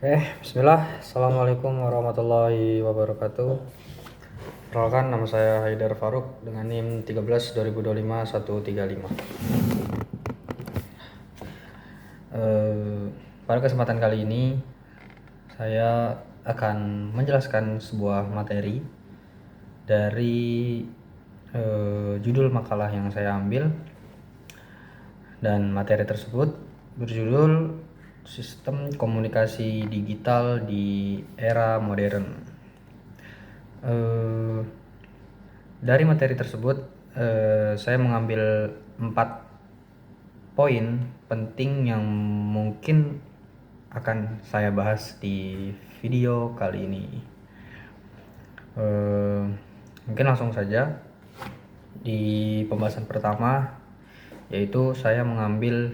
Bismillah. Assalamualaikum warahmatullahi wabarakatuh. Perkenalkan, nama saya Haidar Faruk dengan NIM 13 2025 135. Pada kesempatan kali ini saya akan menjelaskan sebuah materi dari judul makalah yang saya ambil, dan materi tersebut berjudul Sistem Komunikasi Digital di Era Modern. Dari materi tersebut saya mengambil 4 poin penting yang mungkin akan saya bahas di video kali ini. Mungkin langsung saja di pembahasan pertama, yaitu saya mengambil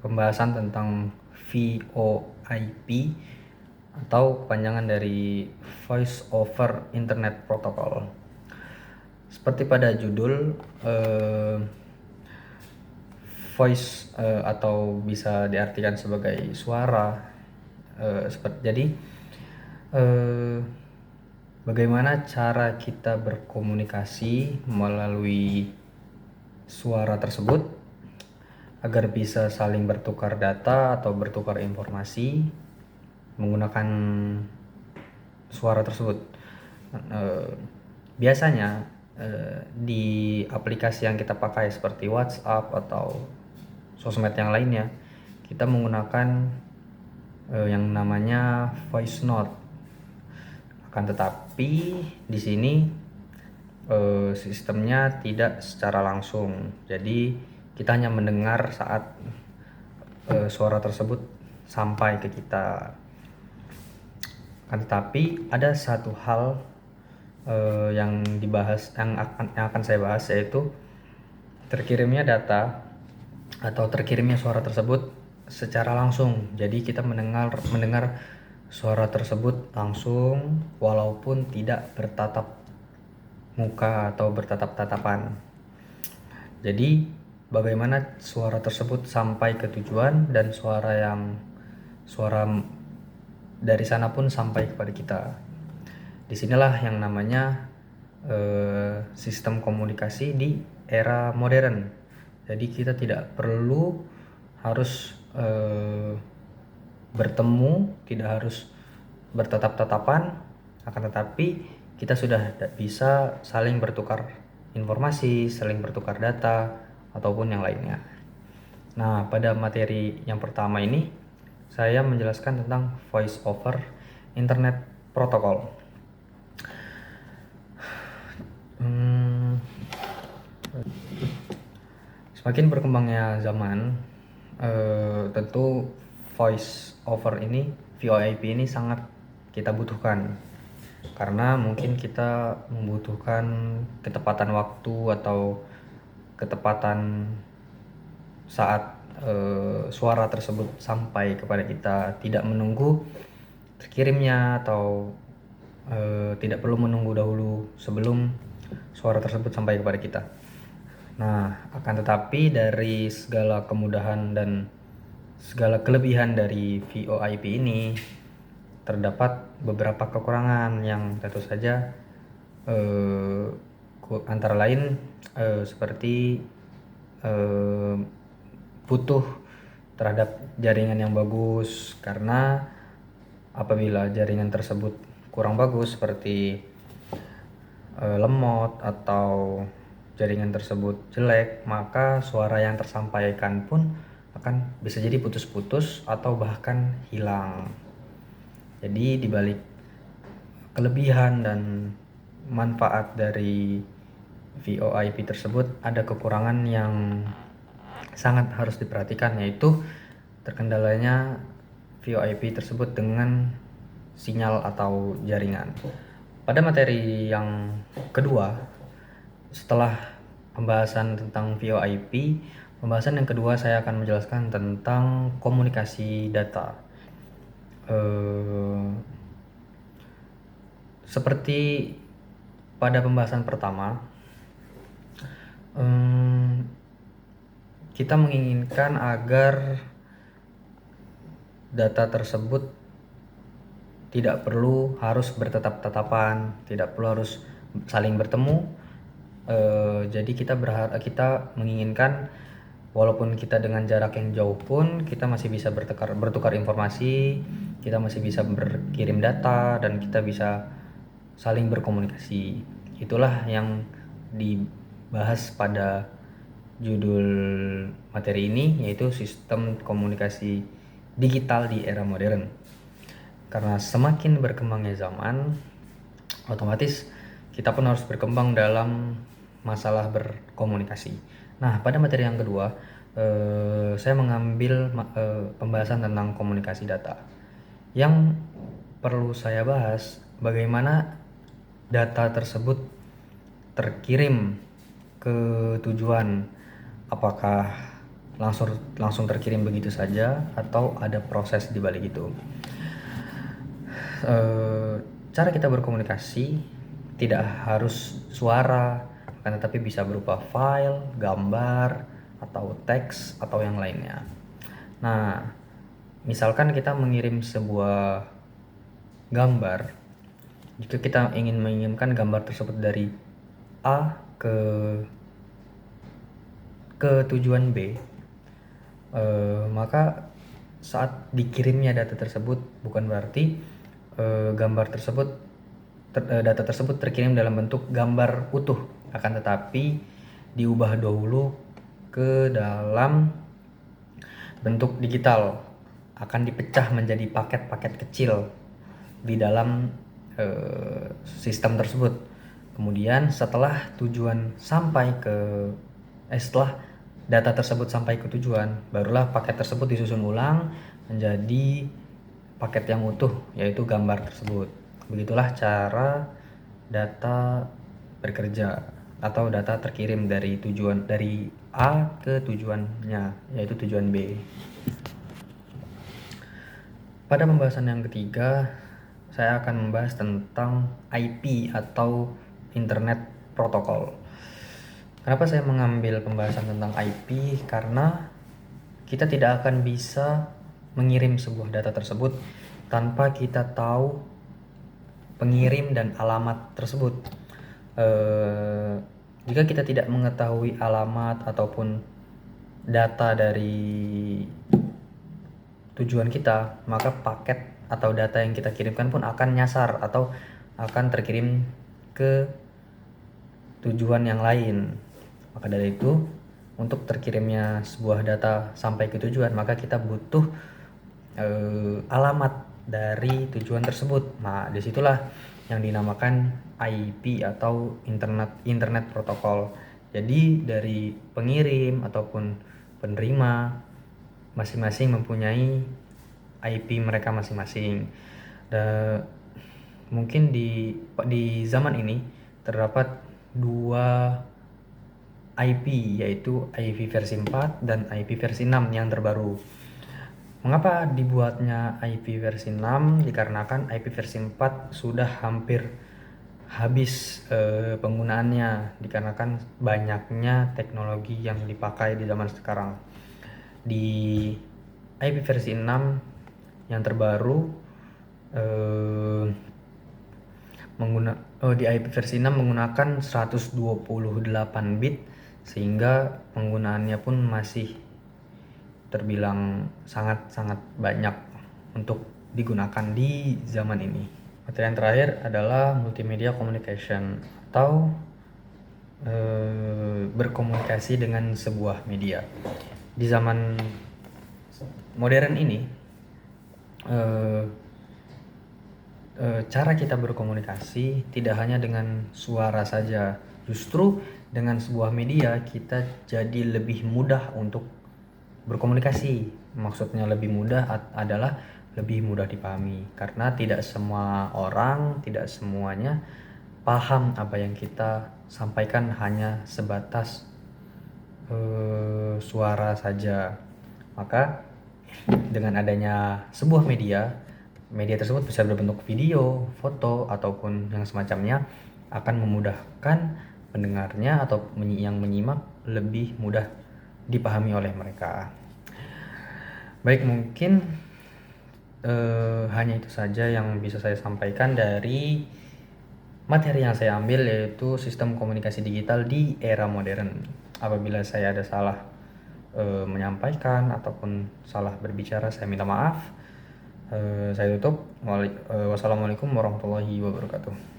pembahasan tentang VoIP atau kepanjangan dari Voice over Internet Protocol. Seperti pada judul, voice atau bisa diartikan sebagai suara. Jadi bagaimana cara kita berkomunikasi melalui suara tersebut agar bisa saling bertukar data atau bertukar informasi menggunakan suara tersebut. Biasanya di aplikasi yang kita pakai seperti WhatsApp atau sosmed yang lainnya, kita menggunakan yang namanya voice note. Akan tetapi di sini sistemnya tidak secara langsung. Jadi kita hanya mendengar saat suara tersebut sampai ke kita. Akan tetapi ada satu hal yang akan saya bahas, yaitu terkirimnya data atau terkirimnya suara tersebut secara langsung. Jadi kita mendengar suara tersebut langsung walaupun tidak bertatap muka atau bertatap tatapan. Jadi bagaimana suara tersebut sampai ke tujuan dan suara dari sana pun sampai kepada kita. Disinilah yang namanya sistem komunikasi di era modern. Jadi kita tidak perlu harus bertemu, tidak harus bertatap-tatapan, akan tetapi kita sudah bisa saling bertukar informasi, saling bertukar data, ataupun yang lainnya. Nah, pada materi yang pertama ini saya menjelaskan tentang Voice over Internet Protocol. Semakin berkembangnya zaman, tentu voice over ini, VoIP ini sangat kita butuhkan, karena mungkin kita membutuhkan ketepatan waktu atau ketepatan saat suara tersebut sampai kepada kita, tidak menunggu terkirimnya atau tidak perlu menunggu dahulu sebelum suara tersebut sampai kepada kita. Nah, akan tetapi dari segala kemudahan dan segala kelebihan dari VoIP ini, terdapat beberapa kekurangan yang tentu saja antara lain seperti butuh terhadap jaringan yang bagus, karena apabila jaringan tersebut kurang bagus seperti lemot atau jaringan tersebut jelek, maka suara yang tersampaikan pun akan bisa jadi putus-putus atau bahkan hilang. Jadi dibalik kelebihan dan manfaat dari VoIP tersebut, ada kekurangan yang sangat harus diperhatikan, yaitu terkendalanya VoIP tersebut dengan sinyal atau jaringan. Pada materi yang kedua, setelah pembahasan tentang VoIP, pembahasan yang kedua saya akan menjelaskan tentang komunikasi data. Seperti pada pembahasan pertama, kita menginginkan agar data tersebut tidak perlu harus bertatap-tatapan, tidak perlu harus saling bertemu. Jadi kita menginginkan walaupun kita dengan jarak yang jauh pun kita masih bisa bertukar informasi, kita masih bisa berkirim data, dan kita bisa saling berkomunikasi. Itulah yang dibahas pada judul materi ini, yaitu sistem komunikasi digital di era modern. Karena semakin berkembangnya zaman, otomatis kita pun harus berkembang dalam masalah berkomunikasi. Nah, pada materi yang kedua, saya mengambil pembahasan tentang komunikasi data. Yang perlu saya bahas, bagaimana data tersebut terkirim ke tujuan. Apakah langsung terkirim begitu saja atau ada proses di balik itu. Cara kita berkomunikasi tidak harus suara, akan tetapi bisa berupa file, gambar, atau teks, atau yang lainnya. Nah, misalkan kita mengirim sebuah gambar, jika kita ingin mengirimkan gambar tersebut dari A ke tujuan B, maka saat dikirimnya data tersebut bukan berarti data tersebut terkirim dalam bentuk gambar utuh, akan tetapi diubah dahulu ke dalam bentuk digital, akan dipecah menjadi paket-paket kecil di dalam sistem tersebut. Kemudian setelah data tersebut sampai ke tujuan, barulah paket tersebut disusun ulang menjadi paket yang utuh, yaitu gambar tersebut. Begitulah cara data bekerja atau data terkirim dari A ke tujuannya, yaitu tujuan B. Pada pembahasan yang ketiga, saya akan membahas tentang IP atau Internet Protocol. Kenapa saya mengambil pembahasan tentang IP? Karena kita tidak akan bisa mengirim sebuah data tersebut tanpa kita tahu pengirim dan alamat tersebut. Jika kita tidak mengetahui alamat ataupun data dari tujuan kita, maka paket atau data yang kita kirimkan pun akan nyasar atau akan terkirim ke tujuan yang lain. Maka dari itu, untuk terkirimnya sebuah data sampai ke tujuan, maka kita butuh alamat dari tujuan tersebut. Nah, disitulah yang dinamakan IP atau Internet Protocol. Jadi dari pengirim ataupun penerima masing-masing mempunyai IP mereka masing-masing. Dan mungkin di zaman ini terdapat dua IP, yaitu IP versi 4 dan IP versi 6 yang terbaru. Mengapa dibuatnya IP versi 6? Dikarenakan IP versi 4 sudah hampir habis penggunaannya, dikarenakan banyaknya teknologi yang dipakai di zaman sekarang. Di IP versi 6 yang terbaru di IP versi 6 menggunakan 128 bit, sehingga penggunaannya pun masih terbilang sangat-sangat banyak untuk digunakan di zaman ini. Materi yang terakhir adalah multimedia communication atau berkomunikasi dengan sebuah media. Di zaman modern ini, cara kita berkomunikasi tidak hanya dengan suara saja. Justru dengan sebuah media kita jadi lebih mudah untuk berkomunikasi. Maksudnya lebih mudah adalah lebih mudah dipahami, karena tidak semua orang, tidak semuanya paham apa yang kita sampaikan hanya sebatas suara saja. Maka dengan adanya sebuah media tersebut bisa berbentuk video, foto, ataupun yang semacamnya, akan memudahkan pendengarnya atau yang menyimak lebih mudah dipahami oleh mereka. Baik, mungkin hanya itu saja yang bisa saya sampaikan dari materi yang saya ambil, yaitu sistem komunikasi digital di era modern. Apabila saya ada salah menyampaikan ataupun salah berbicara, saya minta maaf. Saya tutup. Wassalamualaikum warahmatullahi wabarakatuh.